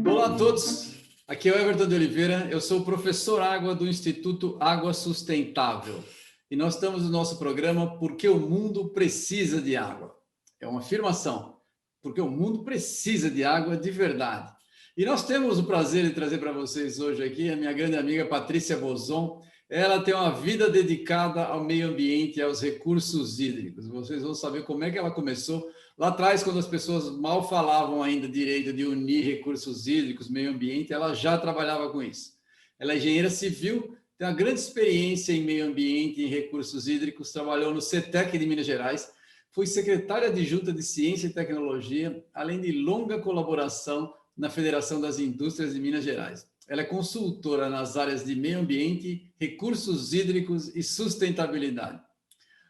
Olá a todos, aqui é o Everton de Oliveira, eu sou o professor Água do Instituto Água Sustentável e nós estamos no nosso programa Porque o Mundo Precisa de Água. É uma afirmação, porque o mundo precisa de água de verdade. E nós temos o prazer de trazer para vocês hoje aqui a minha grande amiga Patrícia Bozon. Ela tem uma vida dedicada ao meio ambiente e aos recursos hídricos. Vocês vão saber como é que ela começou. Lá atrás, quando as pessoas mal falavam ainda direito de unir recursos hídricos, meio ambiente, ela já trabalhava com isso. Ela é engenheira civil, tem uma grande experiência em meio ambiente e em recursos hídricos, trabalhou no CETEC de Minas Gerais, foi secretária adjunta de Ciência e Tecnologia, além de longa colaboração na Federação das Indústrias de Minas Gerais. Ela é consultora nas áreas de meio ambiente, recursos hídricos e sustentabilidade.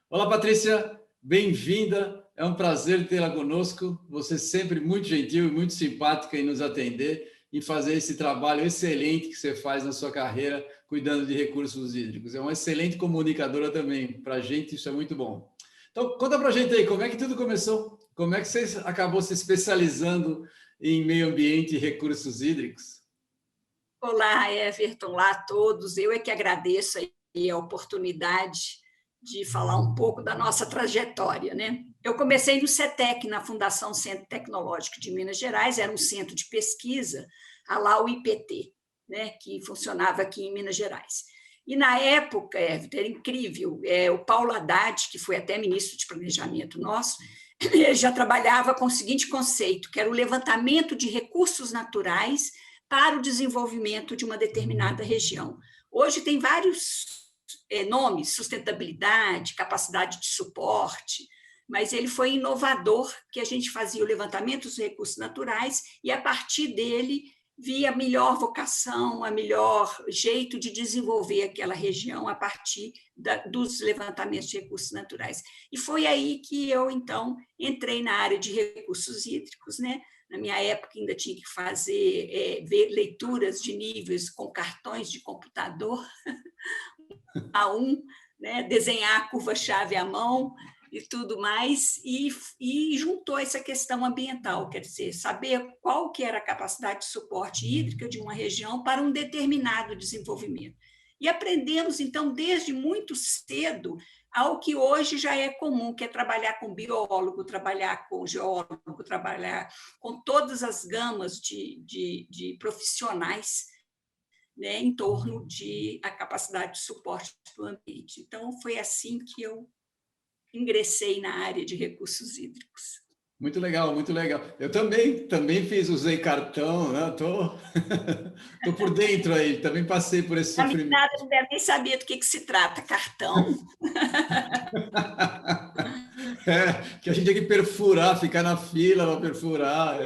Olá, Patrícia, bem-vinda. É um prazer tê-la conosco. Você sempre muito gentil e muito simpática em nos atender, em fazer esse trabalho excelente que você faz na sua carreira, cuidando de recursos hídricos. É uma excelente comunicadora também. Para a gente, isso é muito bom. Então, conta para a gente aí, como é que tudo começou? Como é que você acabou se especializando em meio ambiente e recursos hídricos? Olá, Everton, olá a todos. Eu é que agradeço aí a oportunidade de falar um pouco da nossa trajetória, né? Eu comecei no CETEC, na Fundação Centro Tecnológico de Minas Gerais, era um centro de pesquisa, a lá o IPT, né, que funcionava aqui em Minas Gerais. E na época, era incrível, o Paulo Haddad, que foi até ministro de Planejamento nosso, ele já trabalhava com o seguinte conceito, que era o levantamento de recursos naturais para o desenvolvimento de uma determinada região. Hoje tem vários nomes, sustentabilidade, capacidade de suporte, mas ele foi inovador, que a gente fazia o levantamento dos recursos naturais e, a partir dele, via a melhor vocação, a melhor jeito de desenvolver aquela região a partir dos levantamentos de recursos naturais. E foi aí que eu, então, entrei na área de recursos hídricos, né? Na minha época, ainda tinha que fazer leituras de níveis com cartões de computador, A1, né? Desenhar a curva-chave à mão e tudo mais, e juntou essa questão ambiental, quer dizer, saber qual que era a capacidade de suporte hídrica de uma região para um determinado desenvolvimento. E aprendemos, então, desde muito cedo, ao que hoje já é comum, que é trabalhar com biólogo, trabalhar com geólogo, trabalhar com todas as gamas de profissionais, né, em torno da capacidade de suporte do ambiente. Então, foi assim que eu ingressei na área de recursos hídricos. Muito legal, muito legal. Eu também usei cartão, né? Tô por dentro aí, também passei por esse sofrimento. Nada, não deve nem saber do que se trata, cartão. Que a gente tem que perfurar, ficar na fila para perfurar.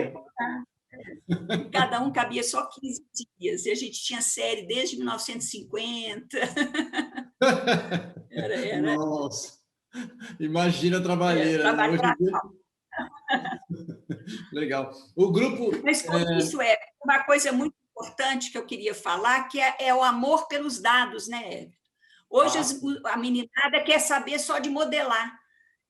Cada um cabia só 15 dias, e a gente tinha série desde 1950. Nossa, imagina a trabalheira. Né? Hoje em dia... Legal. O grupo... Mas isso é uma coisa muito importante que eu queria falar, que é o amor pelos dados, né? Hoje a meninada quer saber só de modelar.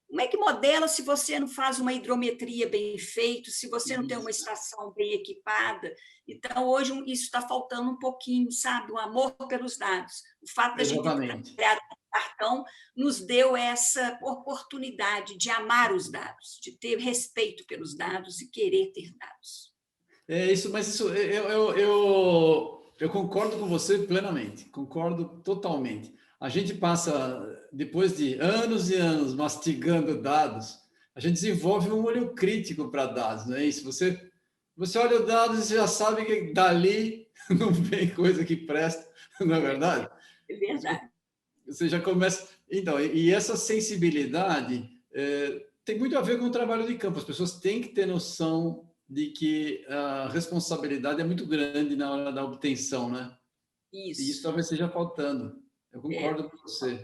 Como é que modela se você não faz uma hidrometria bem feita, se você não tem uma estação bem equipada? Então, hoje isso está faltando um pouquinho, sabe? O amor pelos dados. O fato da gente ter criado um cartão nos deu essa oportunidade de amar os dados, de ter respeito pelos dados e querer ter dados. Mas eu concordo com você plenamente, concordo totalmente. A gente passa, depois de anos e anos mastigando dados, a gente desenvolve um olho crítico para dados, não é isso? Você olha os dados e você já sabe que dali não vem coisa que presta, não é verdade? É verdade. Você já começa... Então, e essa sensibilidade tem muito a ver com o trabalho de campo. As pessoas têm que ter noção de que a responsabilidade é muito grande na hora da obtenção, né? Isso. E isso talvez esteja faltando. Eu concordo com você.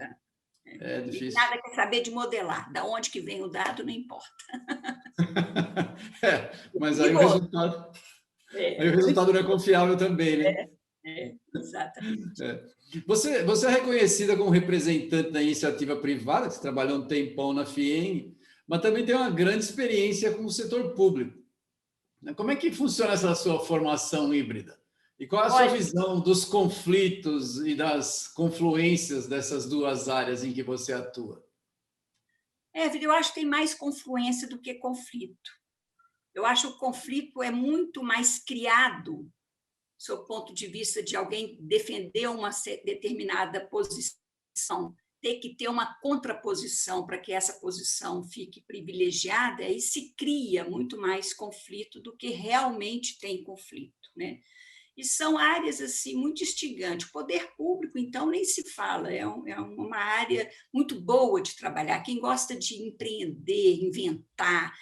É difícil. Nada quer saber de modelar. Da onde que vem o dado, não importa. Mas aí o resultado não é confiável também, né? Exatamente. É. Você é reconhecida como representante da iniciativa privada, que você trabalhou um tempão na FIENG, mas também tem uma grande experiência com o setor público. Como é que funciona essa sua formação híbrida? E qual é a sua Olha, visão dos conflitos e das confluências dessas duas áreas em que você atua? eu acho que tem mais confluência do que conflito. Eu acho que o conflito é muito mais criado, sob o ponto de vista de alguém defender uma determinada posição, ter que ter uma contraposição para que essa posição fique privilegiada, e se cria muito mais conflito do que realmente tem conflito, né? E são áreas assim muito instigantes. O poder público, então, nem se fala, é uma área muito boa de trabalhar. Quem gosta de empreender, inventar,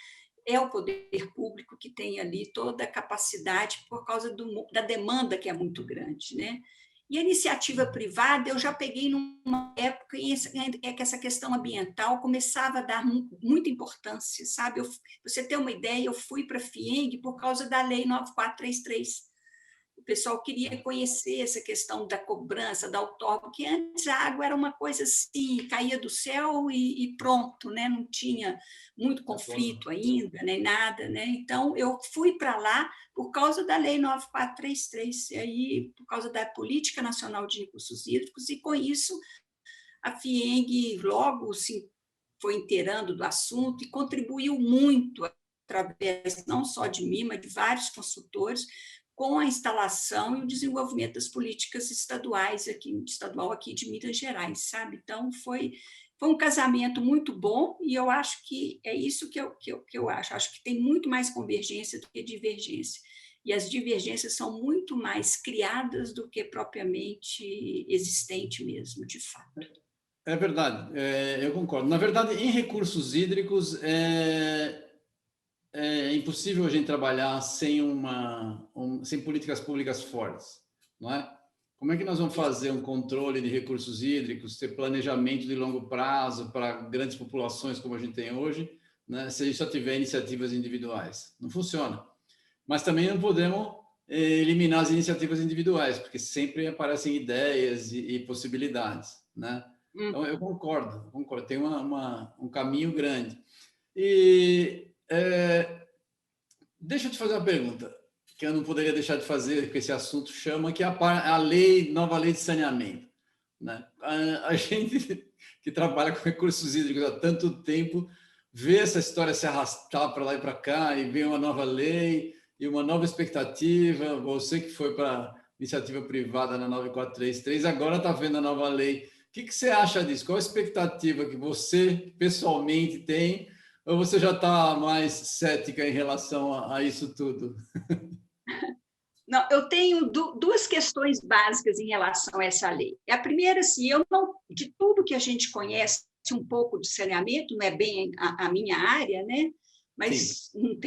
é o poder público que tem ali toda a capacidade por causa da demanda que é muito grande, né? E a iniciativa privada, eu já peguei numa época em que essa questão ambiental começava a dar muita importância, sabe? Você ter uma ideia, eu fui para a FIENG por causa da Lei 9433. O pessoal queria conhecer essa questão da cobrança, da outorga, porque antes a água era uma coisa assim, caía do céu e pronto, né? Não tinha muito conflito ainda, nem nada, né? Então, eu fui para lá por causa da Lei 9433, e aí, por causa da Política Nacional de Recursos Hídricos, e com isso a FIENG logo se foi inteirando do assunto e contribuiu muito através não só de mim, mas de vários consultores, com a instalação e o desenvolvimento das políticas estaduais aqui de Minas Gerais, sabe? Então, foi um casamento muito bom, e eu acho que é isso que eu acho. Acho que tem muito mais convergência do que divergência. E as divergências são muito mais criadas do que propriamente existente mesmo, de fato. É verdade, eu concordo. Na verdade, em recursos hídricos, é impossível a gente trabalhar sem políticas públicas fortes, não é? Como é que nós vamos fazer um controle de recursos hídricos, ter planejamento de longo prazo para grandes populações como a gente tem hoje, né, se a gente só tiver iniciativas individuais? Não funciona. Mas também não podemos eliminar as iniciativas individuais, porque sempre aparecem ideias e possibilidades, né? Então, eu concordo. Tem um caminho grande. E deixa eu te fazer uma pergunta, que eu não poderia deixar de fazer, porque esse assunto chama, que é a nova lei de saneamento, né? A gente que trabalha com recursos hídricos há tanto tempo, vê essa história se arrastar para lá e para cá, e vem uma nova lei e uma nova expectativa. Você que foi para a iniciativa privada na 9433, agora está vendo a nova lei. O que você acha disso? Qual a expectativa que você pessoalmente tem? Ou você já está mais cética em relação a isso tudo? Não, eu tenho duas questões básicas em relação a essa lei. A primeira, assim, eu não, de tudo que a gente conhece um pouco de saneamento, não é bem a minha área, né? Mas não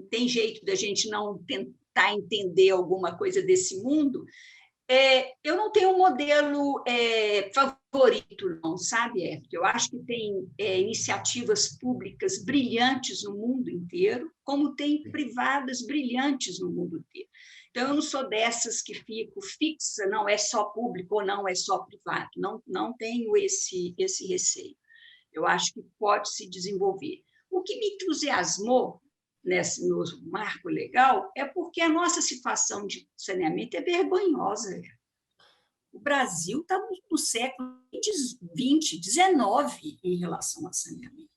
tem jeito da gente não tentar entender alguma coisa desse mundo. Eu não tenho um modelo favorito, não, sabe? Eu acho que tem iniciativas públicas brilhantes no mundo inteiro, como tem privadas brilhantes no mundo inteiro. Então, eu não sou dessas que fico fixa, não é só público ou não é só privado. Não tenho esse receio. Eu acho que pode se desenvolver. O que me entusiasmou no marco legal é porque a nossa situação de saneamento é vergonhosa. O Brasil está no século XX, XIX em relação ao saneamento.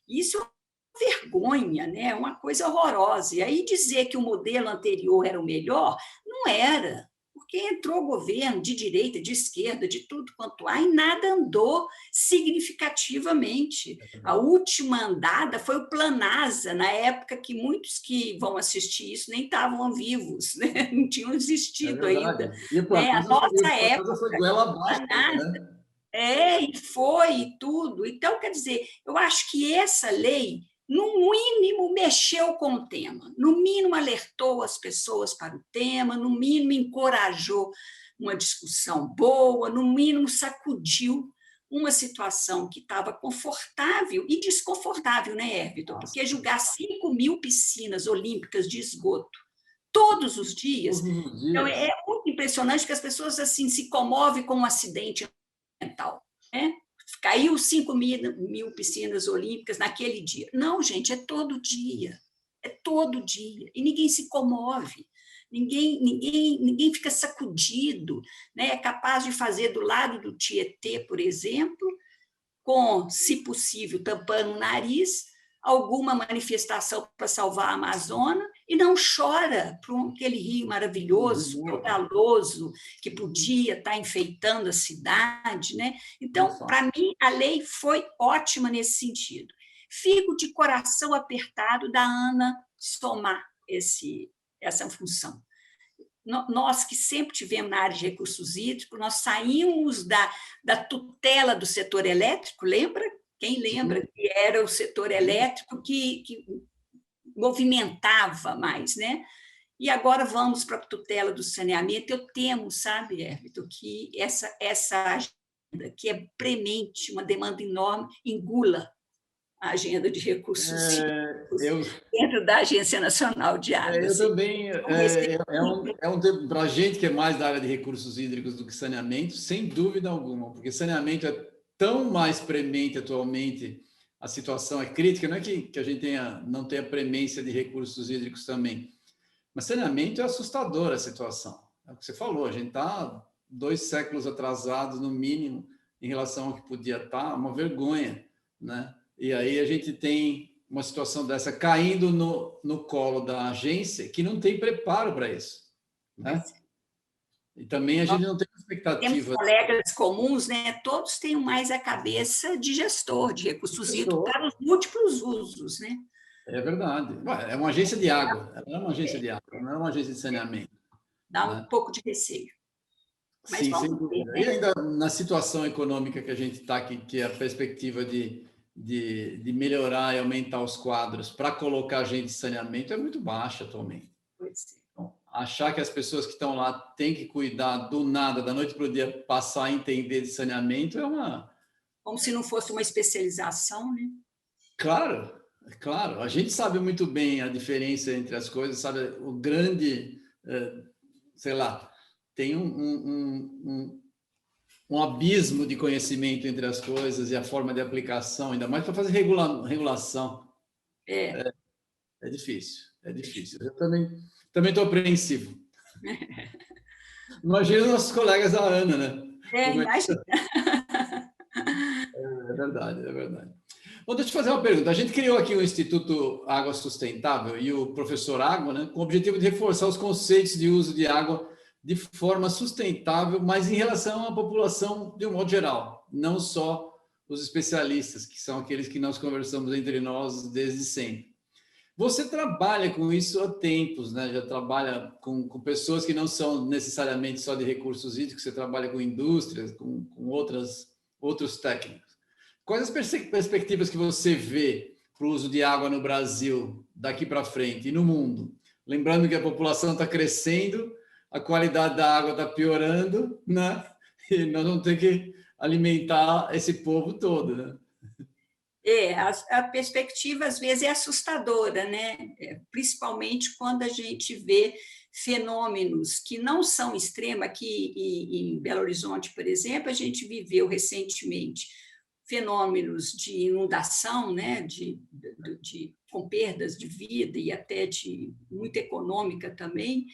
Isso é uma vergonha, né? É uma coisa horrorosa. E aí dizer que o modelo anterior era o melhor, não era, porque entrou governo de direita, de esquerda, de tudo quanto há, e nada andou significativamente. A última andada foi o Planasa, na época que muitos que vão assistir isso nem estavam vivos, né? Não tinham existido ainda. E o A nossa época, foi goela abaixo, Planasa, né? e foi e tudo. Então, quer dizer, eu acho que essa lei, no mínimo, mexeu com o tema, no mínimo, alertou as pessoas para o tema, no mínimo, encorajou uma discussão boa, no mínimo, sacudiu uma situação que estava confortável e desconfortável, né, Vitor? Porque julgar 5.000 piscinas olímpicas de esgoto todos os dias, então é muito impressionante, porque as pessoas assim se comovem com um acidente ambiental, né? Caiu 5.000 piscinas olímpicas naquele dia. Não, gente, é todo dia. É todo dia. E ninguém se comove. Ninguém fica sacudido, né? É capaz de fazer do lado do Tietê, por exemplo, com, se possível, tampando o nariz, alguma manifestação para salvar a Amazônia, e não chora por aquele rio maravilhoso, caudaloso, que podia estar enfeitando a cidade, né? Então, para mim, a lei foi ótima nesse sentido. Fico de coração apertado da Ana somar essa função. Nós que sempre tivemos na área de recursos hídricos, nós saímos da tutela do setor elétrico, lembra? Quem lembra que era o setor elétrico que movimentava mais, né? E agora vamos para a tutela do saneamento. Eu temo, sabe, Everton, que essa agenda, que é premente, uma demanda enorme, engula a agenda de recursos dentro da Agência Nacional de Águas. Eu também. Para a gente que é mais da área de recursos hídricos do que saneamento, sem dúvida alguma, porque saneamento é tão mais premente atualmente, a situação é crítica, não é que a gente não tenha premência de recursos hídricos também, mas saneamento é assustadora a situação. É o que você falou, a gente está 2 séculos atrasados, no mínimo, em relação ao que podia estar, uma vergonha, né? E aí a gente tem uma situação dessa caindo no colo da agência, que não tem preparo para isso, né? E também a gente não tem expectativa. Temos colegas comuns, né? Todos têm mais a cabeça de gestor de recursos hídricos para os múltiplos usos, né? É verdade. É uma agência de água, ela não é uma agência de água, não é uma agência de saneamento. Dá um pouco de receio. Mas sim, sem dúvida. E ainda na situação econômica que a gente está, que é a perspectiva de melhorar e aumentar os quadros para colocar gente de saneamento é muito baixa atualmente. Então, achar que as pessoas que estão lá têm que cuidar do nada, da noite para o dia, passar a entender de saneamento é uma... Como se não fosse uma especialização, né? Claro, claro. A gente sabe muito bem a diferença entre as coisas, sabe? O grande, sei lá, tem um abismo de conhecimento entre as coisas e a forma de aplicação, ainda mais para fazer regulação. É difícil, é difícil. Eu também estou apreensivo. Imagina os nossos colegas da ANA, né? Imagina. É verdade, é verdade. Bom, deixa eu te fazer uma pergunta. A gente criou aqui o Instituto Água Sustentável e o Professor Água, né, com o objetivo de reforçar os conceitos de uso de água de forma sustentável, mas em relação à população de um modo geral, não só os especialistas, que são aqueles que nós conversamos entre nós desde sempre. Você trabalha com isso há tempos, né? Já trabalha com pessoas que não são necessariamente só de recursos hídricos, você trabalha com indústrias, com outros técnicos. Quais as perspectivas que você vê para o uso de água no Brasil daqui para frente e no mundo? Lembrando que a população está crescendo, a qualidade da água está piorando, né? E nós vamos ter que alimentar esse povo todo, né? A perspectiva, às vezes, é assustadora, né? Principalmente quando a gente vê fenômenos que não são extremos. Aqui em Belo Horizonte, por exemplo, a gente viveu recentemente fenômenos de inundação, né? Com perdas de vida e até de muito econômica também,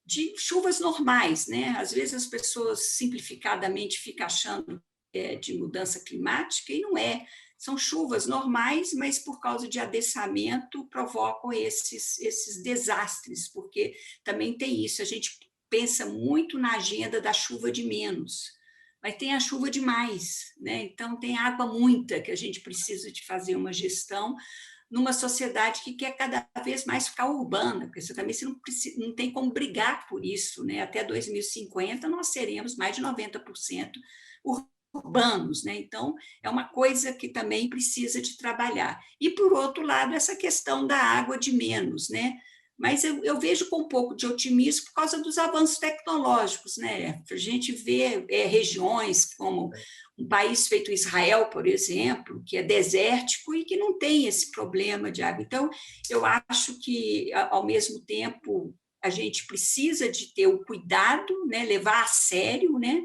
de chuvas normais, né? Às vezes as pessoas simplificadamente ficam achando que é de mudança climática e não é. São chuvas normais, mas por causa de adensamento provocam esses desastres, porque também tem isso, a gente pensa muito na agenda da chuva de menos, mas tem a chuva de mais, né? Então tem água muita que a gente precisa de fazer uma gestão numa sociedade que quer cada vez mais ficar urbana, porque você também não tem como brigar por isso, né? Até 2050 nós seremos mais de 90% urbanos, né? Então, é uma coisa que também precisa de trabalhar. E, por outro lado, essa questão da água de menos, né? Mas eu vejo com um pouco de otimismo por causa dos avanços tecnológicos, né? A gente vê regiões como um país feito Israel, por exemplo, que é desértico e que não tem esse problema de água. Então, eu acho que, ao mesmo tempo, a gente precisa de ter o cuidado, né, levar a sério, né,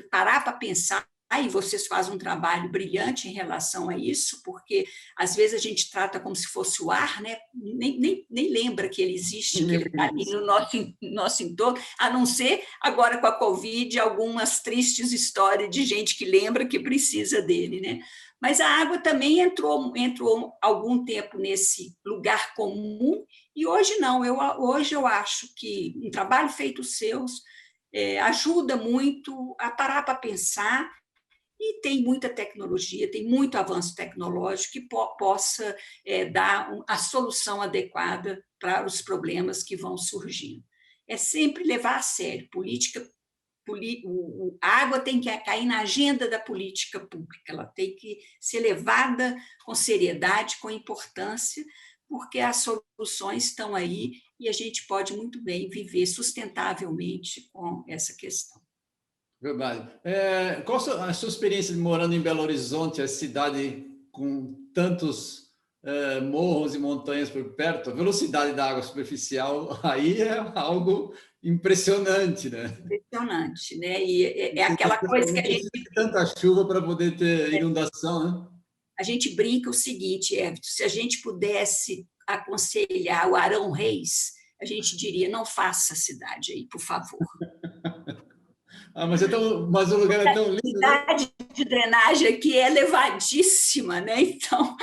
parar para pensar, e vocês fazem um trabalho brilhante em relação a isso, porque às vezes a gente trata como se fosse o ar, né? Nem lembra que ele existe, que ele está ali no nosso entorno, a não ser agora com a Covid, algumas tristes histórias de gente que lembra que precisa dele, né? Mas a água também entrou algum tempo nesse lugar comum, e hoje não. Hoje eu acho que um trabalho feito seus ajuda muito a parar para pensar, e tem muita tecnologia, tem muito avanço tecnológico que possa dar a solução adequada para os problemas que vão surgindo. É sempre levar a sério. A água tem que cair na agenda da política pública, ela tem que ser levada com seriedade, com importância, porque as soluções estão aí e a gente pode muito bem viver sustentavelmente com essa questão. Verdade. Qual a sua experiência de morando em Belo Horizonte, a cidade com tantos morros e montanhas por perto? A velocidade da água superficial aí é algo impressionante, né? Impressionante, né? E é aquela coisa que a gente... Tanta chuva para poder ter inundação, né? A gente brinca o seguinte, se a gente pudesse aconselhar o Arão Reis, a gente diria, não faça a cidade aí, por favor. Mas o lugar é tão lindo, né? A quantidade de drenagem aqui é elevadíssima, né? Então,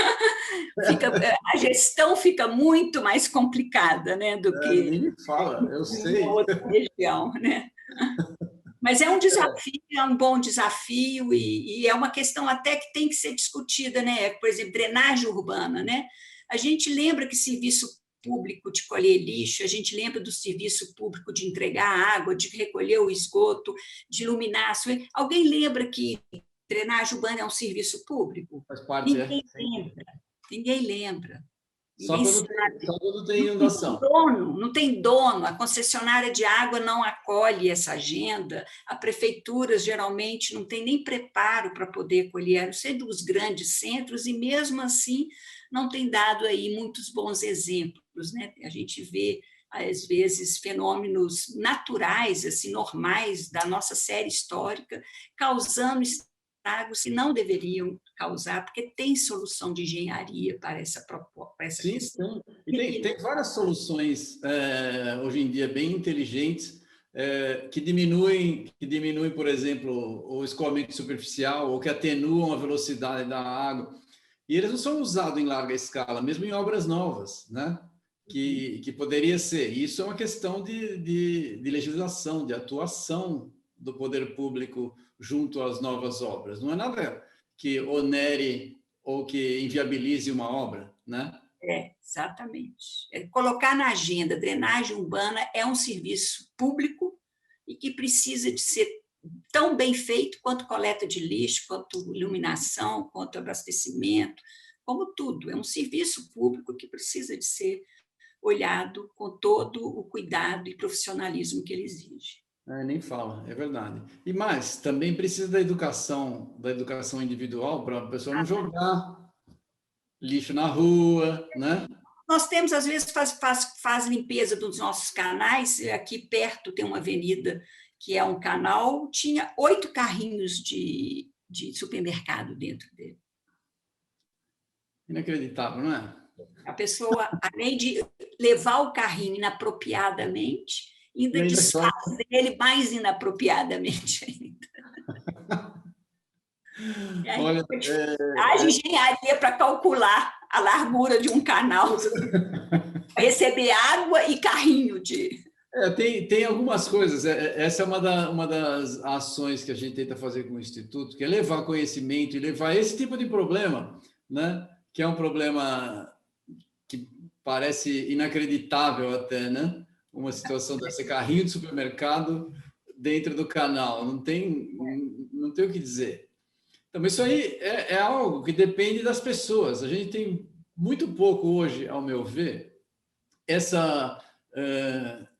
a gestão fica muito mais complicada, né, do que nem me fala, eu sei. em outra região, né? Mas é um desafio, é um bom desafio, e é uma questão até que tem que ser discutida, né? Por exemplo, drenagem urbana, né? A gente lembra que serviço público de colher lixo, a gente lembra do serviço público de entregar água, de recolher o esgoto, de iluminar. Alguém lembra que drenagem urbana é um serviço público? Faz parte, Ninguém lembra. Ninguém lembra. Só quando tem inundação. Não tem dono, a concessionária de água não acolhe essa agenda, a prefeitura geralmente não tem nem preparo para poder acolher, a não ser dos grandes centros, e mesmo assim não tem dado aí muitos bons exemplos, né? A gente vê, às vezes, fenômenos naturais, assim, normais da nossa série histórica, causando estragos que não deveriam causar, porque tem solução de engenharia para essa Sim, questão. E tem várias soluções hoje em dia bem inteligentes que diminuem, por exemplo, o escoamento superficial ou que atenuam a velocidade da água. E eles não são usados em larga escala, mesmo em obras novas, né? Que poderia ser. Isso é uma questão de legislação, de atuação do poder público junto às novas obras. Não é nada que onere ou que inviabilize uma obra, né? Exatamente. Colocar na agenda, drenagem urbana é um serviço público e que precisa de ser tão bem feito quanto coleta de lixo, quanto iluminação, quanto abastecimento, como tudo. É um serviço público que precisa de ser olhado com todo o cuidado e profissionalismo que ele exige. Nem fala, é verdade. E mais, também precisa da educação individual para a pessoa não jogar lixo na rua, né? Nós temos, às vezes, faz limpeza dos nossos canais. Aqui perto tem uma avenida que é um canal, tinha 8 carrinhos de supermercado dentro dele. Inacreditável, não é? A pessoa, além de levar o carrinho inapropriadamente, ainda desfaz ele mais inapropriadamente ainda. Olha, haja engenharia para calcular a largura de um canal, para receber água e carrinho de... Tem algumas coisas. Essa é uma das ações que a gente tenta fazer com o Instituto, que é levar conhecimento e levar esse tipo de problema, né? Que é um problema que parece inacreditável até, né? Uma situação dessa, carrinho de supermercado dentro do canal. Não tem o que dizer. Então, isso aí é algo que depende das pessoas. A gente tem muito pouco hoje, ao meu ver, essa...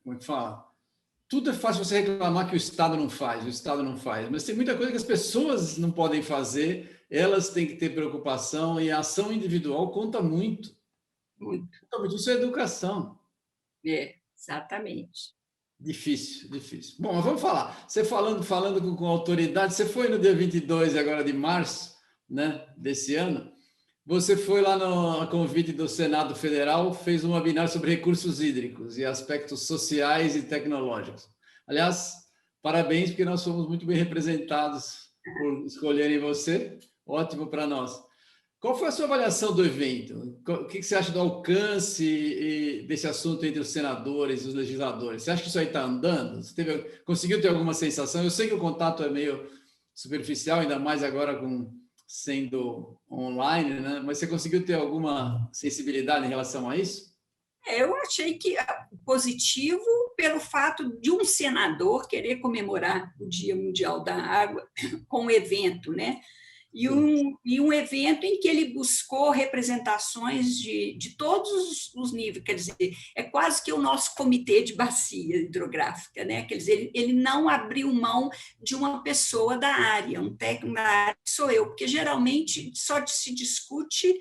como é que fala? Tudo é fácil você reclamar que o Estado não faz, mas tem muita coisa que as pessoas não podem fazer, elas têm que ter preocupação, e a ação individual conta muito. Muito. Isso é educação. Exatamente. Difícil, difícil. Bom, mas vamos falar. Você falando com autoridade, você foi no dia 22 agora de março, né, desse ano, você foi lá no a convite do Senado Federal, fez um webinar sobre recursos hídricos e aspectos sociais e tecnológicos. Aliás, parabéns, porque nós fomos muito bem representados por escolherem você. Ótimo para nós. Qual foi a sua avaliação do evento? O que você acha do alcance desse assunto entre os senadores e os legisladores? Você acha que isso aí está andando? Conseguiu ter alguma sensação? Eu sei que o contato é meio superficial, ainda mais agora sendo online, né? Mas você conseguiu ter alguma sensibilidade em relação a isso? Eu achei que positivo pelo fato de um senador querer comemorar o Dia Mundial da Água com um evento, né? E um evento em que ele buscou representações de todos os níveis, quer dizer, é quase que o nosso comitê de bacia hidrográfica, né? Quer dizer, ele não abriu mão de uma pessoa da área, um técnico da área, que sou eu, porque geralmente só se discute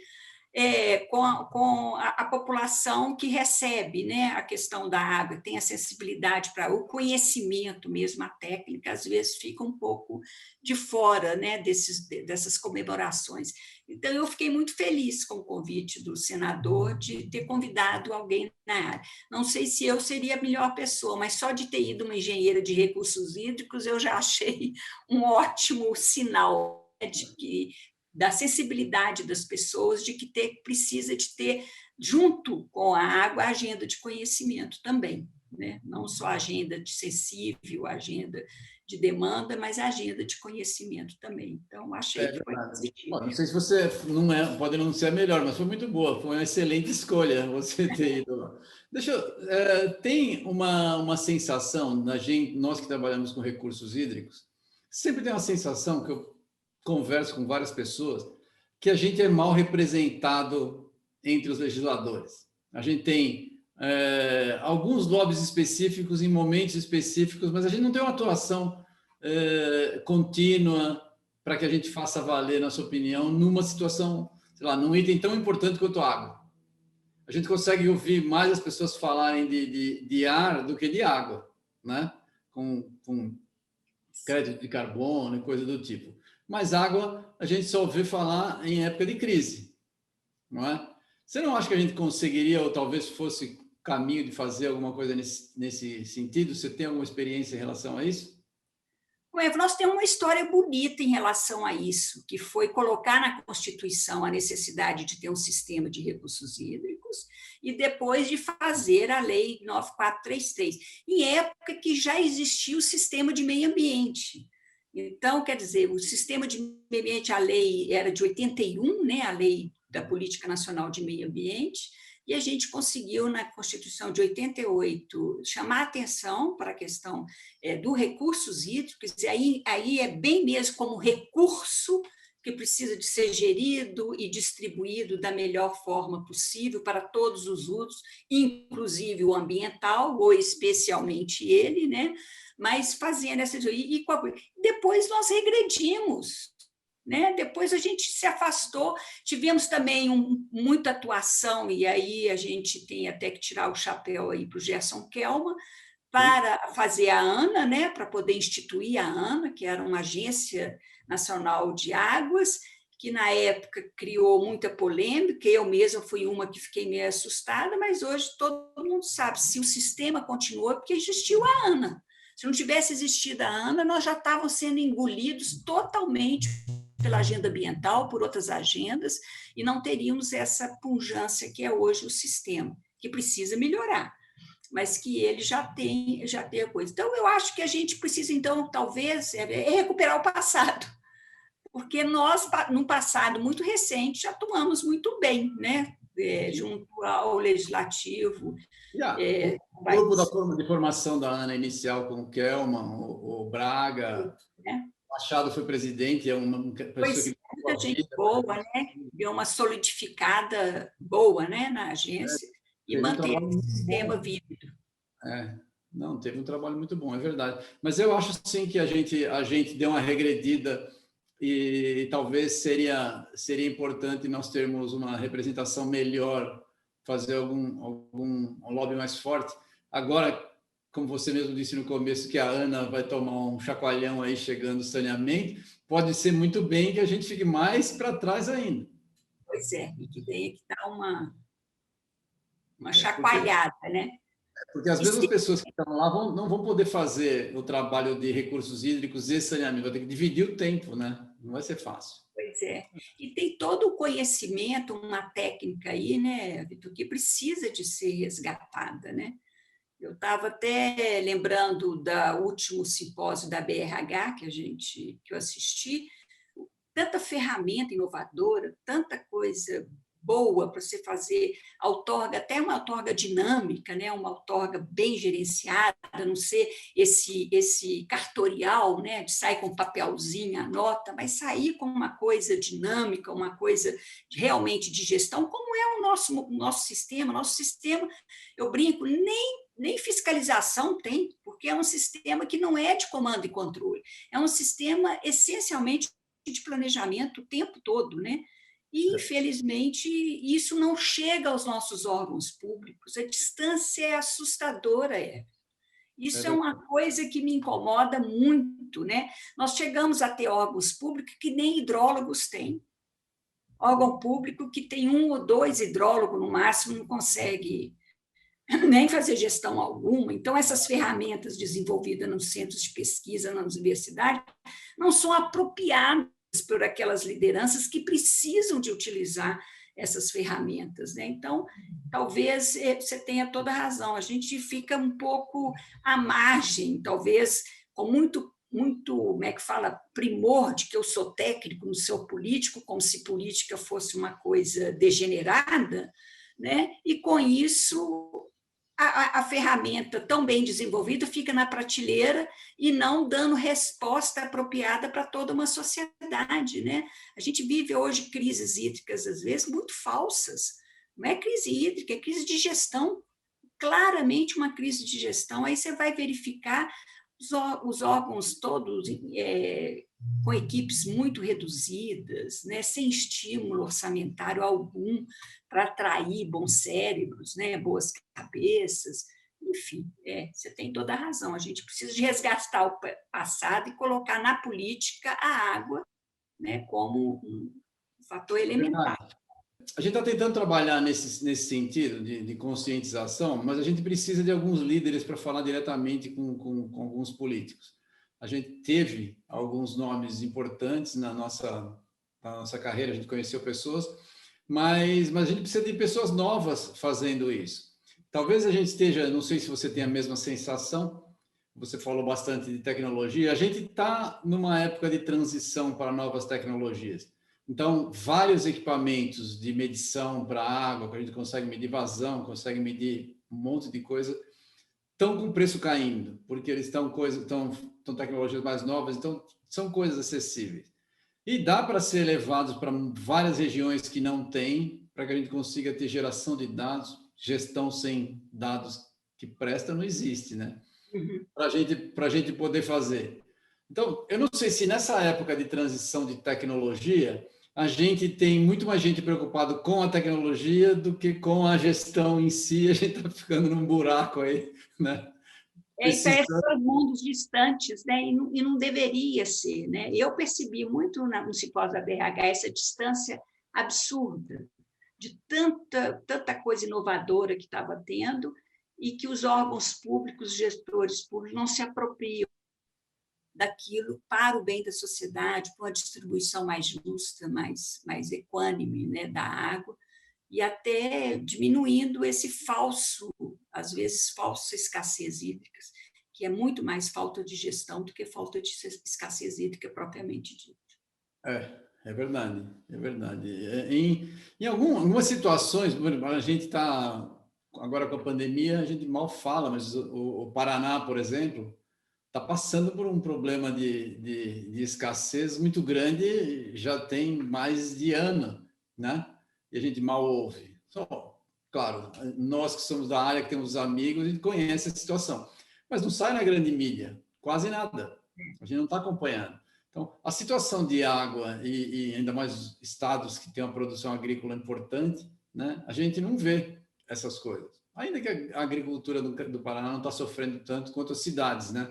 com a população que recebe, né, a questão da água, tem a sensibilidade para o conhecimento mesmo, a técnica, às vezes fica um pouco de fora, né, dessas comemorações. Então, eu fiquei muito feliz com o convite do senador de ter convidado alguém na área. Não sei se eu seria a melhor pessoa, mas só de ter ido uma engenheira de recursos hídricos, eu já achei um ótimo sinal, né, de que da sensibilidade das pessoas, de que precisa de ter, junto com a água, a agenda de conhecimento também, né? Não só a agenda de sensível, a agenda de demanda, mas a agenda de conhecimento também. Então, achei que foi positivo. Não sei se você pode não ser a melhor, mas foi muito boa, foi uma excelente escolha você ter ido lá. Tem uma sensação, nós que trabalhamos com recursos hídricos, sempre tem uma sensação que eu converso com várias pessoas, que a gente é mal representado entre os legisladores. A gente tem alguns lobbies específicos em momentos específicos, mas a gente não tem uma atuação contínua para que a gente faça valer nossa opinião numa situação, sei lá, num item tão importante quanto a água. A gente consegue ouvir mais as pessoas falarem de ar do que de água, né? Com crédito de carbono e coisa do tipo. Mas água a gente só ouve falar em época de crise, não é? Você não acha que a gente conseguiria, ou talvez fosse caminho de fazer alguma coisa nesse sentido? Você tem alguma experiência em relação a isso? Nós temos uma história bonita em relação a isso, que foi colocar na Constituição a necessidade de ter um sistema de recursos hídricos e depois de fazer a Lei 9433, em época que já existia o sistema de meio ambiente. Então, quer dizer, o sistema de meio ambiente, a lei era de 81, né, a Lei da Política Nacional de Meio Ambiente, e a gente conseguiu, na Constituição de 88, chamar a atenção para a questão do recursos hídricos, e aí é bem mesmo como recurso que precisa de ser gerido e distribuído da melhor forma possível para todos os usos, inclusive o ambiental, ou especialmente ele, né? Mas fazendo essa... E depois nós regredimos, né? Depois a gente se afastou, tivemos também muita atuação, e aí a gente tem até que tirar o chapéu aí para o Gerson Kelman, para fazer a ANA, né? Para poder instituir a ANA, que era uma agência nacional de águas, que na época criou muita polêmica, eu mesma fui uma que fiquei meio assustada, mas hoje todo mundo sabe, se o sistema continuou, porque existiu a ANA. Se não tivesse existido a ANA, nós já estávamos sendo engolidos totalmente pela agenda ambiental, por outras agendas, e não teríamos essa pujança que é hoje o sistema, que precisa melhorar, mas que ele já tem a coisa. Então, eu acho que a gente precisa, então, talvez, recuperar o passado, porque nós, num passado muito recente, já atuamos muito bem, né? Junto ao legislativo. O grupo de formação da ANA inicial com o Kelman, o Braga, o Machado foi presidente, é uma pessoa que... Muita gente boa, né? Deu uma solidificada boa, né, na agência, e manteve o sistema vívido. Não, teve um trabalho muito bom, é verdade. Mas eu acho, sim, que a gente deu uma regredida e talvez seria importante nós termos uma representação melhor, fazer um lobby mais forte. Agora, como você mesmo disse no começo, que a Ana vai tomar um chacoalhão aí chegando o saneamento, pode ser muito bem que a gente fique mais para trás ainda. Pois é, e que tenha que dar uma É, porque chacoalhada, né? Porque as E mesmas se, pessoas que estão lá não vão poder fazer o trabalho de recursos hídricos e saneamento, vai ter que dividir o tempo, né? Não vai ser fácil. pois é. E tem todo o conhecimento, uma técnica aí, né, Vitor, que precisa de ser resgatada, né? Eu estava até lembrando do último simpósio da BRH que eu assisti, tanta ferramenta inovadora, tanta coisa boa para você fazer outorga, até uma outorga dinâmica, né? Uma outorga bem gerenciada, não ser esse cartorial, né? De sair com papelzinho, anota, mas sair com uma coisa dinâmica, uma coisa realmente de gestão, como é o nosso sistema. Nosso sistema, eu brinco, nem fiscalização tem, porque é um sistema que não é de comando e controle, é um sistema essencialmente de planejamento o tempo todo, né? E, infelizmente, isso não chega aos nossos órgãos públicos. A distância é assustadora, é. É Isso é verdade. uma coisa que me incomoda muito, né? Nós chegamos a ter órgãos públicos que nem hidrólogos têm. Órgão público que tem um ou dois hidrólogos no máximo, não consegue nem fazer gestão alguma. Então, essas ferramentas desenvolvidas nos centros de pesquisa, nas universidades, não são apropriadas por aquelas lideranças que precisam de utilizar essas ferramentas, né? Então, talvez você tenha toda a razão, a gente fica um pouco à margem, talvez com muito, como é que fala, primor de que eu sou técnico, não sou político, como se política fosse uma coisa degenerada, né? E com isso a ferramenta tão bem desenvolvida fica na prateleira e não dando resposta apropriada para toda uma sociedade, né? A gente vive hoje crises hídricas, às vezes, muito falsas. Não é crise hídrica, é crise de gestão. Claramente uma crise de gestão. Aí você vai verificar os órgãos todos com equipes muito reduzidas, né, sem estímulo orçamentário algum para atrair bons cérebros, né, boas cabeças. Enfim, você tem toda a razão. A gente precisa de resgatar o passado e colocar na política a água, né, como um fator É verdade. elementar. A gente está tentando trabalhar nesse sentido de conscientização, mas a gente precisa de alguns líderes para falar diretamente com alguns políticos. A gente teve alguns nomes importantes na nossa carreira, a gente conheceu pessoas, mas a gente precisa de pessoas novas fazendo isso. Talvez a gente esteja, não sei se você tem a mesma sensação, você falou bastante de tecnologia, a gente está numa época de transição para novas tecnologias. Então, vários equipamentos de medição para água, que a gente consegue medir vazão, consegue medir um monte de coisa, estão com o preço caindo, porque eles estão tecnologias mais novas, então são coisas acessíveis. E dá para ser levados para várias regiões que não têm, para que a gente consiga ter geração de dados, gestão sem dados que presta não existe, né? Uhum. Para a gente poder fazer. Então, eu não sei se nessa época de transição de tecnologia, a gente tem muito mais gente preocupada com a tecnologia do que com a gestão em si. A gente está ficando num buraco aí, né? E parece Precisando. dois mundos distantes, né? E não deveria ser, né? Eu percebi muito no simpósio da BRH essa distância absurda de tanta coisa inovadora que estava tendo e que os órgãos públicos, os gestores públicos não se apropriam daquilo para o bem da sociedade, para uma distribuição mais justa, mais equânime, né, da água, e até diminuindo esse falso, às vezes, falsa escassez hídrica, que é muito mais falta de gestão do que falta de escassez hídrica propriamente dita. É verdade, é verdade. Em algumas situações, a gente está, agora com a pandemia, a gente mal fala, mas o Paraná, por exemplo, está passando por um problema de escassez muito grande, já tem mais de ano, né? E a gente mal ouve. Só, claro, nós que somos da área, que temos amigos, a gente conhece a situação. Mas não sai na grande mídia, quase nada. A gente não está acompanhando. Então, a situação de água, e ainda mais estados que têm uma produção agrícola importante, né? A gente não vê essas coisas. Ainda que a agricultura do Paraná não está sofrendo tanto quanto as cidades, né?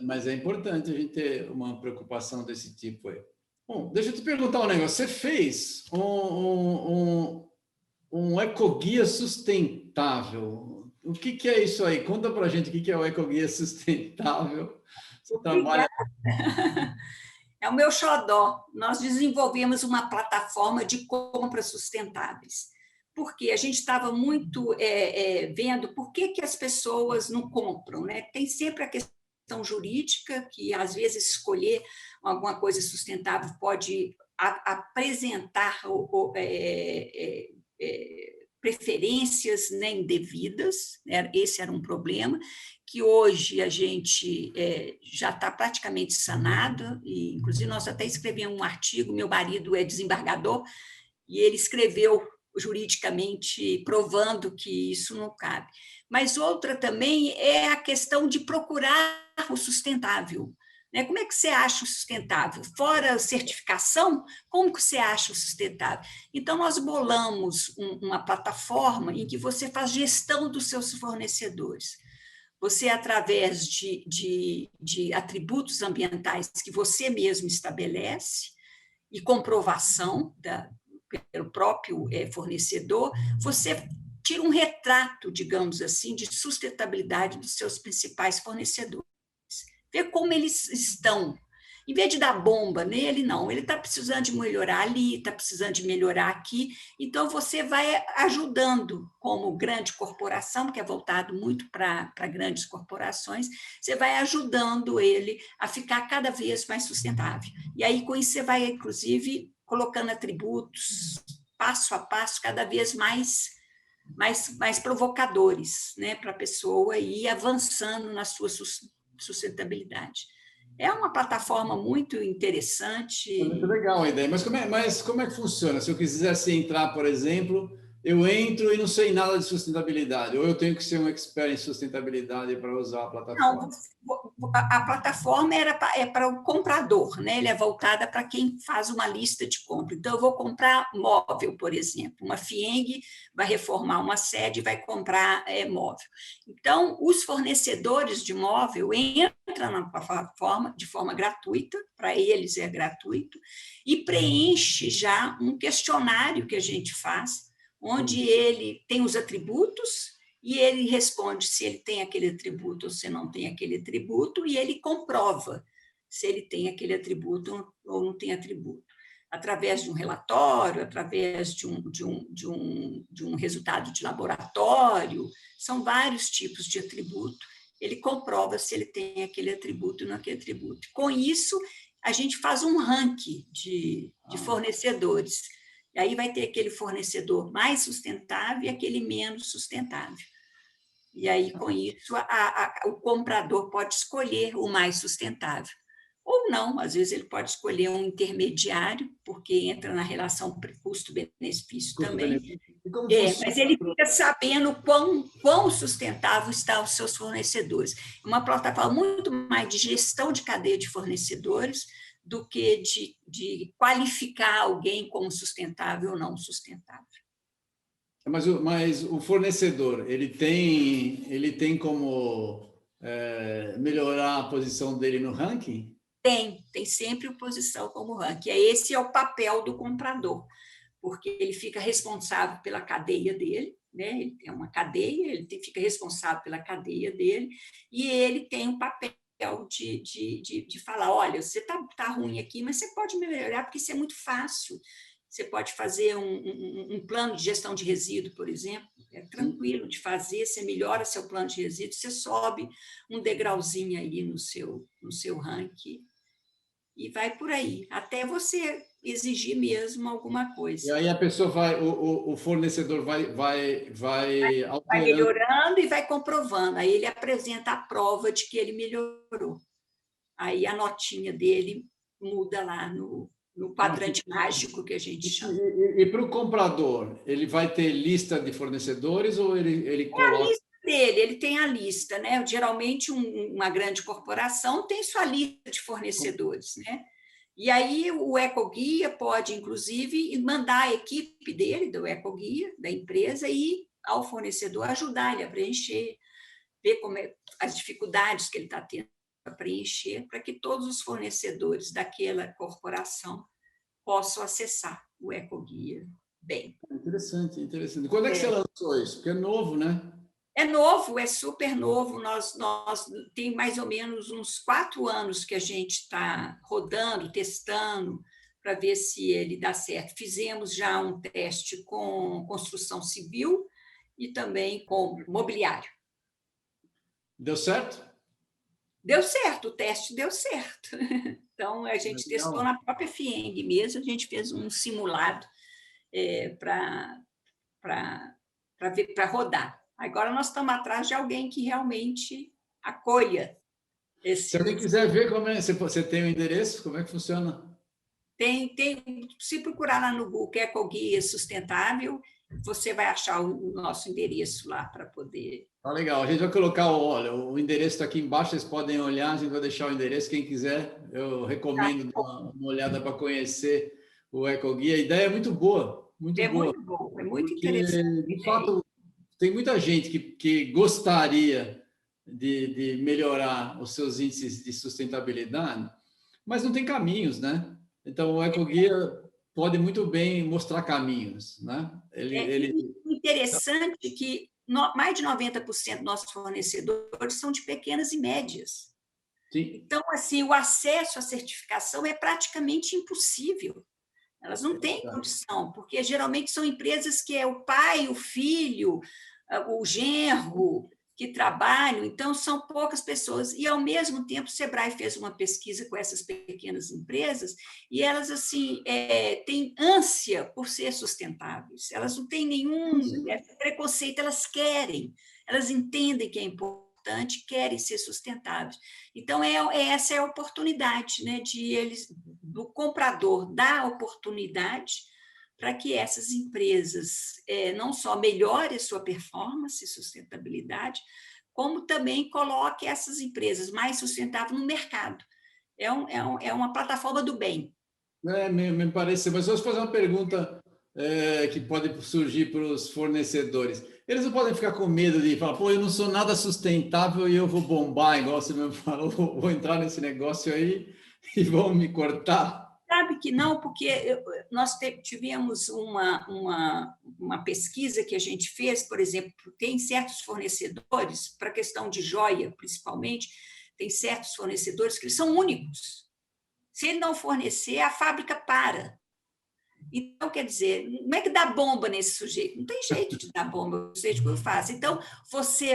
Mas é importante a gente ter uma preocupação desse tipo aí. Bom, deixa eu te perguntar um negócio. Você fez um ecoguia sustentável. O que é isso aí? Conta para a gente o que é o ecoguia sustentável. Você trabalha... É o meu xodó. Nós desenvolvemos uma plataforma de compras sustentáveis, porque a gente estava muito vendo por que as pessoas não compram, né? Tem sempre a questão jurídica, que às vezes escolher alguma coisa sustentável pode apresentar preferências, né, indevidas, né? Esse era um problema, que hoje a gente já está praticamente sanado, e inclusive nós até escrevemos um artigo, meu marido é desembargador, e ele escreveu juridicamente provando que isso não cabe. Mas outra também é a questão de procurar o sustentável. Como é que você acha o sustentável? Fora a certificação, como que você acha o sustentável? Então, nós bolamos uma plataforma em que você faz gestão dos seus fornecedores. Você, através de atributos ambientais que você mesmo estabelece e comprovação pelo próprio fornecedor, você tira um retrato, digamos assim, de sustentabilidade dos seus principais fornecedores. Ver como eles estão. Em vez de dar bomba nele, não. Ele está precisando de melhorar ali, está precisando de melhorar aqui. Então, você vai ajudando, como grande corporação, que é voltado muito para grandes corporações, você vai ajudando ele a ficar cada vez mais sustentável. E aí, com isso, você vai, inclusive, colocando atributos, passo a passo, cada vez mais provocadores, né, para a pessoa ir avançando na sua sustentabilidade. É uma plataforma muito interessante. É muito legal a ideia. Mas como é que funciona? Se eu quisesse entrar, por exemplo, eu entro e não sei nada de sustentabilidade, ou eu tenho que ser um expert em sustentabilidade para usar a plataforma? Não, a plataforma é para o comprador, né? Ele é voltada para quem faz uma lista de compra. Então, eu vou comprar móvel, por exemplo. Uma FIENG vai reformar uma sede e vai comprar móvel. Então, os fornecedores de móvel entram na plataforma de forma gratuita, para eles é gratuito, e preenche já um questionário que a gente faz, onde ele tem os atributos e ele responde se ele tem aquele atributo ou se não tem aquele atributo, e ele comprova se ele tem aquele atributo ou não tem atributo. Através de um relatório, através de um resultado de laboratório, são vários tipos de atributo, ele comprova se ele tem aquele atributo ou não aquele atributo. Com isso, a gente faz um ranking de fornecedores. E aí vai ter aquele fornecedor mais sustentável e aquele menos sustentável. E aí, com isso, o comprador pode escolher o mais sustentável. Ou não, às vezes ele pode escolher um intermediário, porque entra na relação custo-benefício também. Mas ele fica sabendo quão sustentável estão os seus fornecedores. É uma plataforma muito mais de gestão de cadeia de fornecedores do que de qualificar alguém como sustentável ou não sustentável. Mas o fornecedor, ele tem como melhorar a posição dele no ranking? Tem sempre posição como ranking. Esse é o papel do comprador, porque ele fica responsável pela cadeia dele, né? Ele tem uma cadeia, ele fica responsável pela cadeia dele, e ele tem um papel de falar, olha, você tá ruim aqui, mas você pode melhorar, porque isso é muito fácil. Você pode fazer um plano de gestão de resíduo, por exemplo, é tranquilo de fazer, você melhora seu plano de resíduo, você sobe um degrauzinho aí no seu ranking, e vai por aí, até você exigir mesmo alguma coisa. E aí a pessoa o fornecedor vai melhorando e vai comprovando. Aí ele apresenta a prova de que ele melhorou. Aí a notinha dele muda lá no quadrante mágico que a gente chama. E para o comprador, ele vai ter lista de fornecedores ou ele coloca... A lista dele, ele tem a lista, né? Geralmente uma grande corporação tem sua lista de fornecedores, né? E aí o ecoguia pode, inclusive, mandar a equipe dele, do ecoguia, da empresa, ir ao fornecedor, ajudar ele a preencher, ver as dificuldades que ele está tendo para preencher, para que todos os fornecedores daquela corporação possam acessar o Ecoguia bem. Interessante, interessante. Quando é que você lançou isso? Porque é novo, né? É novo, é super novo. Nós tem mais ou menos uns 4 anos que a gente está rodando, testando, para ver se ele dá certo. Fizemos já um teste com construção civil e também com mobiliário. Deu certo? Deu certo, o teste deu certo. Então, a gente testou na própria FIENG mesmo, a gente fez um simulado para rodar. Agora nós estamos atrás de alguém que realmente acolha esse. Se alguém quiser ver como é, você tem o endereço, como é que funciona? Se procurar lá no Google Ecoguia Sustentável, você vai achar o nosso endereço lá para poder. Tá legal. A gente vai colocar o endereço está aqui embaixo, vocês podem olhar, a gente vai deixar o endereço, quem quiser, eu recomendo dar uma olhada para conhecer o Ecoguia. A ideia é muito boa, muito boa. Muito bom, é muito interessante. De fato, tem muita gente que gostaria de melhorar os seus índices de sustentabilidade, mas não tem caminhos, né? Então, o Ecoguia pode muito bem mostrar caminhos, né? Interessante que mais de 90% dos nossos fornecedores são de pequenas e médias. Sim. Então, assim, o acesso à certificação é praticamente impossível. Elas não têm condição, porque geralmente são empresas que é o pai, o filho, o genro que trabalham, então são poucas pessoas. E, ao mesmo tempo, o Sebrae fez uma pesquisa com essas pequenas empresas e elas assim têm ânsia por ser sustentáveis. Elas não têm nenhum preconceito, elas querem, elas entendem que é importante, querem ser sustentáveis. Então, essa é a oportunidade, né, do comprador dar a oportunidade para que essas empresas não só melhorem sua performance e sustentabilidade, como também coloquem essas empresas mais sustentáveis no mercado. É uma plataforma do bem. Me parece, mas vou fazer uma pergunta que pode surgir para os fornecedores. Eles não podem ficar com medo de falar, pô, eu não sou nada sustentável e eu vou bombar, igual você mesmo falou, vou entrar nesse negócio aí e vão me cortar? Sabe que não, porque nós tivemos uma pesquisa que a gente fez, por exemplo, tem certos fornecedores, para a questão de joia, principalmente, tem certos fornecedores que eles são únicos. Se ele não fornecer, a fábrica para. Então, quer dizer, como é que dá bomba nesse sujeito? Não tem jeito de dar bomba, não sei o que eu faço. Então,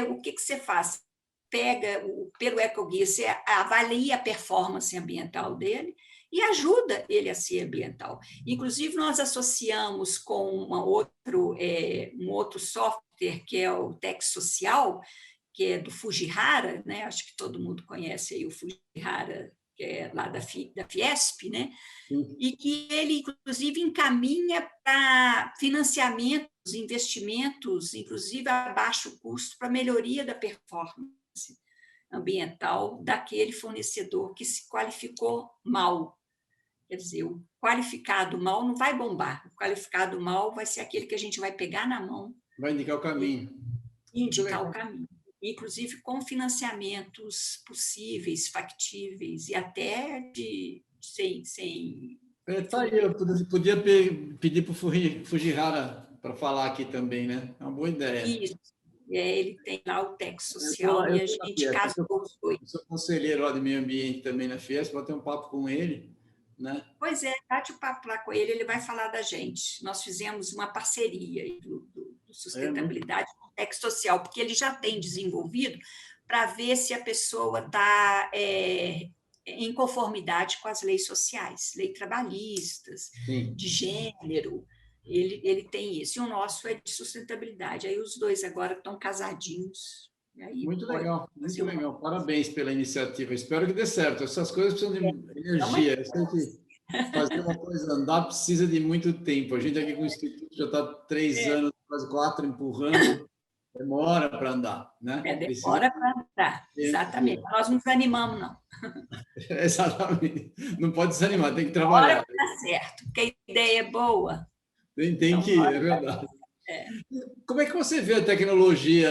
o que você faz? Pega, pelo Ecoguia, você avalia a performance ambiental dele e ajuda ele a ser ambiental. Inclusive, nós associamos com um outro software, que é o Tech Social, que é do Fujihara, né? Acho que todo mundo conhece aí o Fujihara, que é lá da Fiesp, né? E que ele, inclusive, encaminha para financiamentos, investimentos, inclusive a baixo custo, para melhoria da performance ambiental daquele fornecedor que se qualificou mal. Quer dizer, o qualificado mal não vai bombar, o qualificado mal vai ser aquele que a gente vai pegar na mão. Vai indicar o caminho. Indicar o caminho. Inclusive com financiamentos possíveis, factíveis, e até sem Tá aí, eu podia pedir para o Fujihara para falar aqui também, né? É uma boa ideia. Isso. Ele tem lá o Tech Social e a gente casou os dois. Eu sou conselheiro lá de meio ambiente também na Fiesp, vou ter um papo com ele, né? Pois é, bate o papo lá com ele vai falar da gente. Nós fizemos uma parceria do sustentabilidade com o Tech Social, porque ele já tem desenvolvido para ver se a pessoa está em conformidade com as leis sociais, leis trabalhistas, sim, de gênero. Ele tem isso, e o nosso é de sustentabilidade. Aí os dois agora estão casadinhos. Aí muito legal, muito legal. Parabéns pela iniciativa. Espero que dê certo. Essas coisas precisam de energia. Fazer uma coisa andar precisa de muito tempo. A gente aqui com o Instituto já está 3 anos, quase 4, empurrando. Demora para andar, né? Demora para andar, exatamente. Nós não desanimamos, não. Exatamente. Não pode desanimar, tem que trabalhar. Demora para dar certo, porque a ideia é boa. Tem que ir, é verdade. Como é que você vê a tecnologia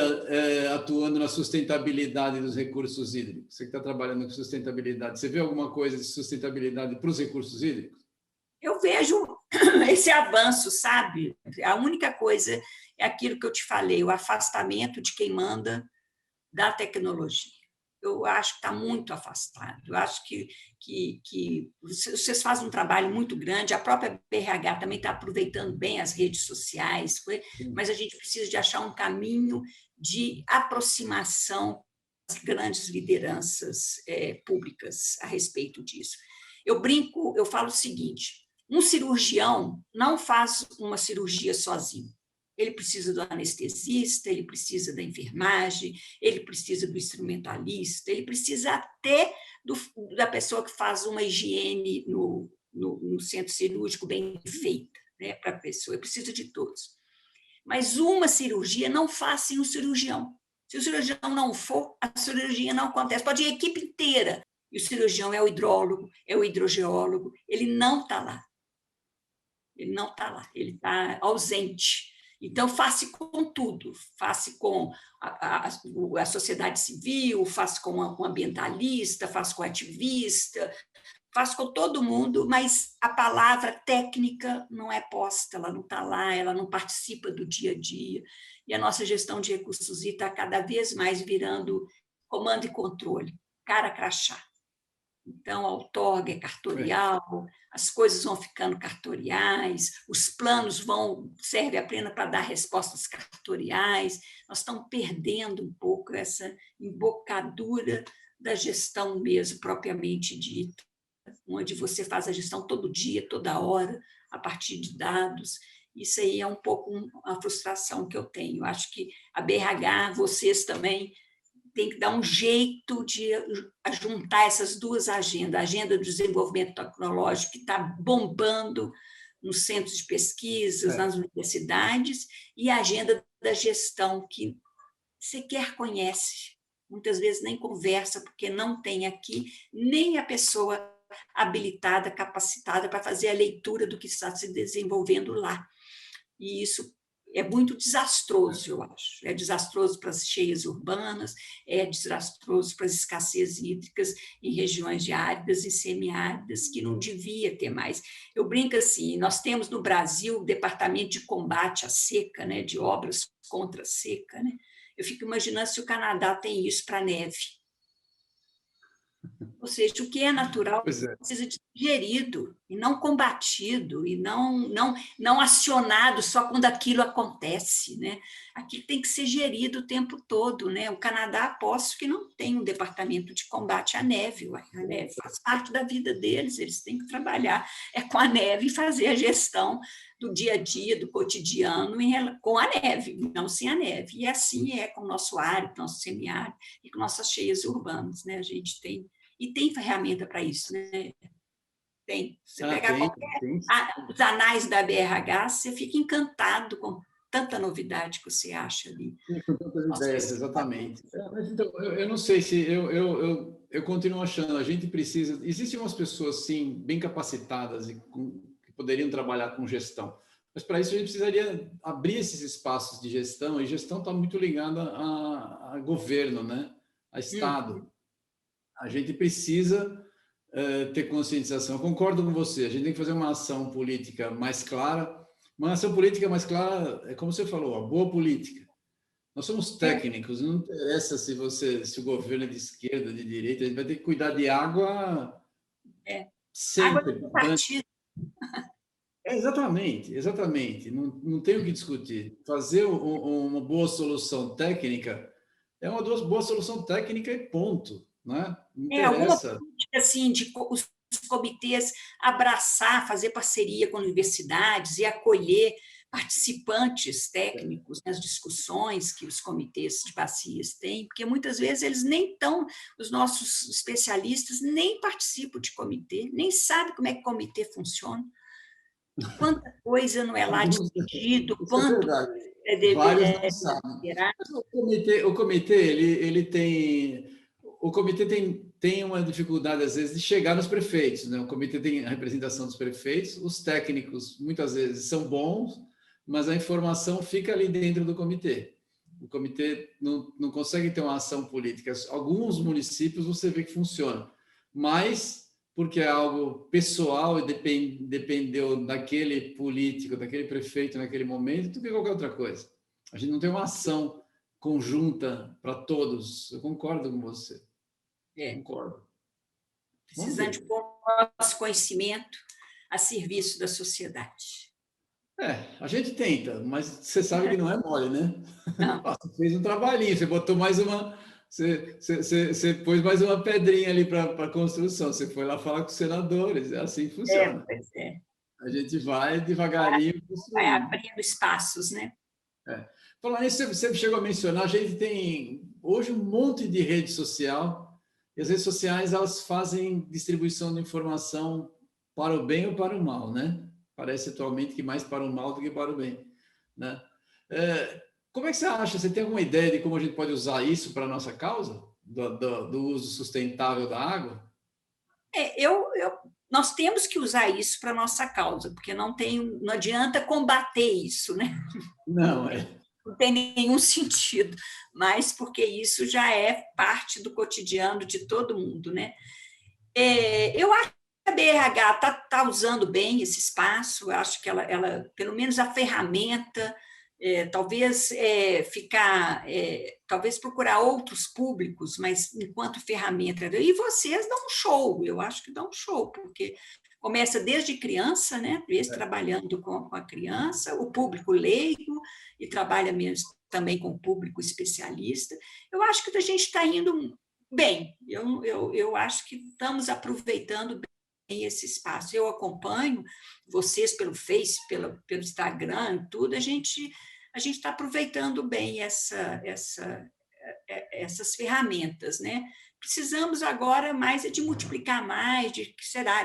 atuando na sustentabilidade dos recursos hídricos? Você que está trabalhando com sustentabilidade, você vê alguma coisa de sustentabilidade para os recursos hídricos? Eu vejo esse avanço, sabe? A única coisa é aquilo que eu te falei, o afastamento de quem manda da tecnologia. Eu acho que está muito afastado. Eu acho que vocês fazem um trabalho muito grande, a própria BRH também está aproveitando bem as redes sociais, mas a gente precisa de achar um caminho de aproximação das grandes lideranças públicas a respeito disso. Eu brinco, eu falo o seguinte, um cirurgião não faz uma cirurgia sozinho. Ele precisa do anestesista, ele precisa da enfermagem, ele precisa do instrumentalista, ele precisa até da pessoa que faz uma higiene no centro cirúrgico bem feita, né, para a pessoa. Ele precisa de todos. Mas uma cirurgia não faz sem o cirurgião. Se o cirurgião não for, a cirurgia não acontece. Pode ir a equipe inteira. E o cirurgião é o hidrólogo, é o hidrogeólogo, ele não está lá. Ele não está lá, ele está ausente. Então, faça com tudo, faça com a sociedade civil, faça com o ambientalista, faça com o ativista, faça com todo mundo, mas a palavra técnica não é posta, ela não está lá, ela não participa do dia a dia. E a nossa gestão de recursos está cada vez mais virando comando e controle, cara crachá. Então, a outorga é cartorial, as coisas vão ficando cartoriais, os planos servem apenas para dar respostas cartoriais. Nós estamos perdendo um pouco essa embocadura da gestão mesmo, propriamente dita, onde você faz a gestão todo dia, toda hora, a partir de dados. Isso aí é um pouco uma frustração que eu tenho. Acho que a BRH, vocês também, tem que dar um jeito de juntar essas duas agendas, a agenda do desenvolvimento tecnológico, que está bombando nos centros de pesquisas, nas universidades, e a agenda da gestão, que sequer conhece, muitas vezes nem conversa, porque não tem aqui nem a pessoa habilitada, capacitada para fazer a leitura do que está se desenvolvendo lá. E isso é muito desastroso, eu acho. É desastroso para as cheias urbanas, é desastroso para as escassez hídricas em regiões de áridas e semiáridas, que não devia ter mais. Eu brinco assim, nós temos no Brasil o Departamento de Combate à Seca, né, de obras contra a seca. Né? Eu fico imaginando se o Canadá tem isso para a neve. Ou seja, o que é natural precisa de ser gerido e não combatido e não acionado só quando aquilo acontece, né? Aquilo tem que ser gerido o tempo todo, né? O Canadá, aposto que não tem um departamento de combate à neve. A neve faz parte da vida deles, eles têm que trabalhar com a neve e fazer a gestão do dia a dia, do cotidiano, com a neve, não sem a neve. E assim é com o nosso árido, com o nosso semiárido e com nossas cheias urbanas, né? A gente tem. E tem ferramenta para isso, né? Tem. Você pega os anais da BRH, você fica encantado com tanta novidade que você acha ali. Com tantas ideias, exatamente. Mas, então, eu não sei se... Eu continuo achando, a gente precisa... Existem umas pessoas, sim, bem capacitadas e que poderiam trabalhar com gestão. Mas, para isso, a gente precisaria abrir esses espaços de gestão, e gestão está muito ligada a governo, né? A Estado. A gente precisa ter conscientização. Eu concordo com você, a gente tem que fazer uma ação política mais clara. Uma ação política mais clara é como você falou, a boa política. Nós somos técnicos, não interessa se o governo é de esquerda, de direita, a gente vai ter que cuidar de água sempre. Água do partido. Exatamente. Não tem o que discutir. Fazer uma boa solução técnica é uma boa solução técnica e ponto. Né? Alguma política assim, de os comitês abraçar, fazer parceria com universidades e acolher participantes técnicos nas discussões que os comitês de bacias têm, porque muitas vezes eles nem estão, os nossos especialistas nem participam de comitê, nem sabem como é que o comitê funciona. Quanta coisa não é lá discutido, quanto vários não sabem. O comitê ele tem... O comitê tem uma dificuldade, às vezes, de chegar nos prefeitos. Né? O comitê tem a representação dos prefeitos, os técnicos, muitas vezes, são bons, mas a informação fica ali dentro do comitê. O comitê não consegue ter uma ação política. Alguns municípios você vê que funciona, mas porque é algo pessoal e dependeu daquele político, daquele prefeito naquele momento, do que qualquer outra coisa. A gente não tem uma ação conjunta para todos. Eu concordo com você. Concordo. Precisamos de pôr nosso conhecimento a serviço da sociedade. A gente tenta, mas você sabe que não é mole, né? Não. Você fez um trabalhinho, você botou mais uma, você pôs mais uma pedrinha ali para a construção, você foi lá falar com os senadores, é assim que funciona. Pois é. A gente vai devagarinho construindo. Vai abrindo espaços, né? Falando nisso, você chegou a mencionar, a gente tem hoje um monte de rede social, e as redes sociais elas fazem distribuição de informação para o bem ou para o mal, né? Parece atualmente que mais para o mal do que para o bem, né? Como é que você acha? Você tem alguma ideia de como a gente pode usar isso para a nossa causa? Do uso sustentável da água? Nós temos que usar isso para a nossa causa, porque não adianta combater isso, né? Não tem nenhum sentido, mas porque isso já é parte do cotidiano de todo mundo, né? Eu acho que a BRH está usando bem esse espaço, eu acho que ela pelo menos a ferramenta, talvez talvez procurar outros públicos, mas enquanto ferramenta. E vocês dão um show, eu acho que dão um show, porque começa desde criança, né? Trabalhando com a criança, o público leigo, e trabalha mesmo também com o público especialista. Eu acho que a gente está indo bem, eu acho que estamos aproveitando bem esse espaço. Eu acompanho vocês pelo Face, pelo Instagram, tudo, a gente está aproveitando bem essas ferramentas, né? Precisamos agora mais de multiplicar mais,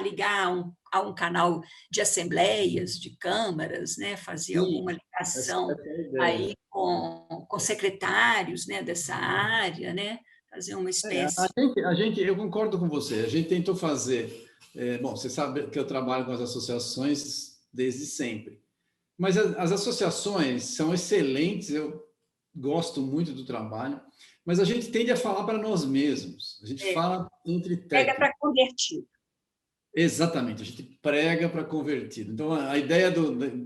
ligar a um canal de assembleias, de câmaras, né? Fazer alguma ligação aí com secretários, né? Dessa área, né? Fazer uma espécie... Eu concordo com você, a gente tentou fazer... bom, você sabe que eu trabalho com as associações desde sempre, mas as associações são excelentes, eu gosto muito do trabalho, mas a gente tende a falar para nós mesmos. A gente fala entre técnicos. Prega para convertido. Exatamente, a gente prega para convertido. Então, a ideia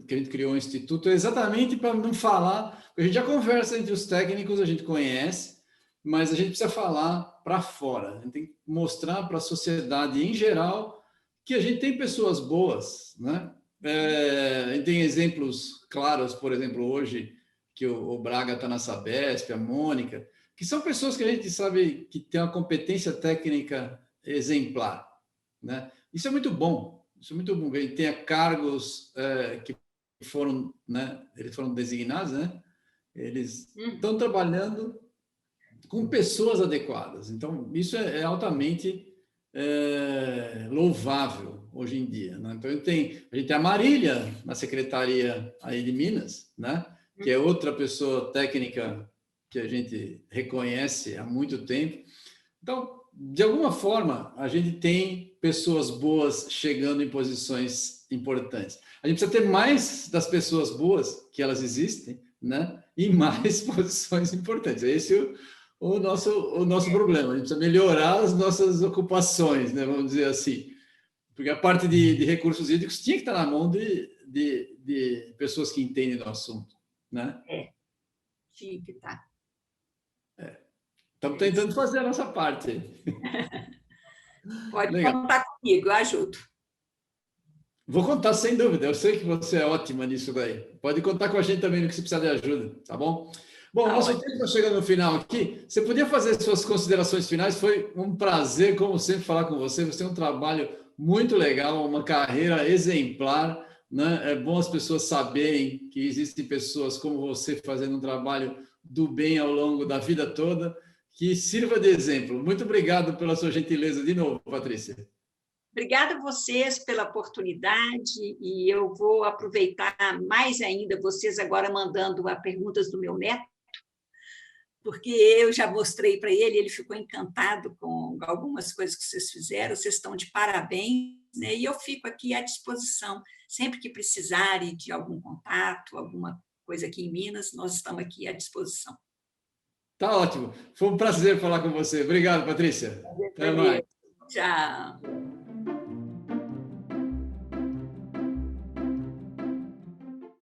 que a gente criou o Instituto é exatamente para não falar, porque a gente já conversa entre os técnicos, a gente conhece, mas a gente precisa falar para fora. A gente tem que mostrar para a sociedade em geral que a gente tem pessoas boas, né? A gente tem exemplos claros, por exemplo, hoje, que o Braga está na Sabesp, a Mônica, que são pessoas que a gente sabe que têm uma competência técnica exemplar, né? Isso é muito bom, que a gente tenha cargos que foram, né? Eles foram designados, né? Eles estão trabalhando com pessoas adequadas. Então, isso é altamente louvável hoje em dia, né? Então, a gente tem a Marília na Secretaria aí de Minas, né? Que é outra pessoa técnica que a gente reconhece há muito tempo. Então, de alguma forma, a gente tem pessoas boas chegando em posições importantes. A gente precisa ter mais das pessoas boas, que elas existem, né? E mais posições importantes. Esse é o nosso problema. A gente precisa melhorar as nossas ocupações, né? Vamos dizer assim. Porque a parte de recursos hídricos tinha que estar na mão de pessoas que entendem do assunto, né? Tinha que estar. Estamos tentando fazer a nossa parte. Pode contar comigo, eu ajudo. Vou contar, sem dúvida. Eu sei que você é ótima nisso daí. Pode contar com a gente também no que você precisar de ajuda, tá bom? Bom, nosso tempo está chegando no final aqui. Você podia fazer suas considerações finais? Foi um prazer, como sempre, falar com você. Você tem um trabalho muito legal, uma carreira exemplar, né? É bom as pessoas saberem que existem pessoas como você fazendo um trabalho do bem ao longo da vida toda, que sirva de exemplo. Muito obrigado pela sua gentileza de novo, Patrícia. Obrigada a vocês pela oportunidade, e eu vou aproveitar mais ainda vocês agora mandando as perguntas do meu neto, porque eu já mostrei para ele, ele ficou encantado com algumas coisas que vocês fizeram, vocês estão de parabéns, né? E eu fico aqui à disposição, sempre que precisarem de algum contato, alguma coisa aqui em Minas, nós estamos aqui à disposição. Tá ótimo. Foi um prazer falar com você. Obrigado, Patrícia. Até mais. Tchau.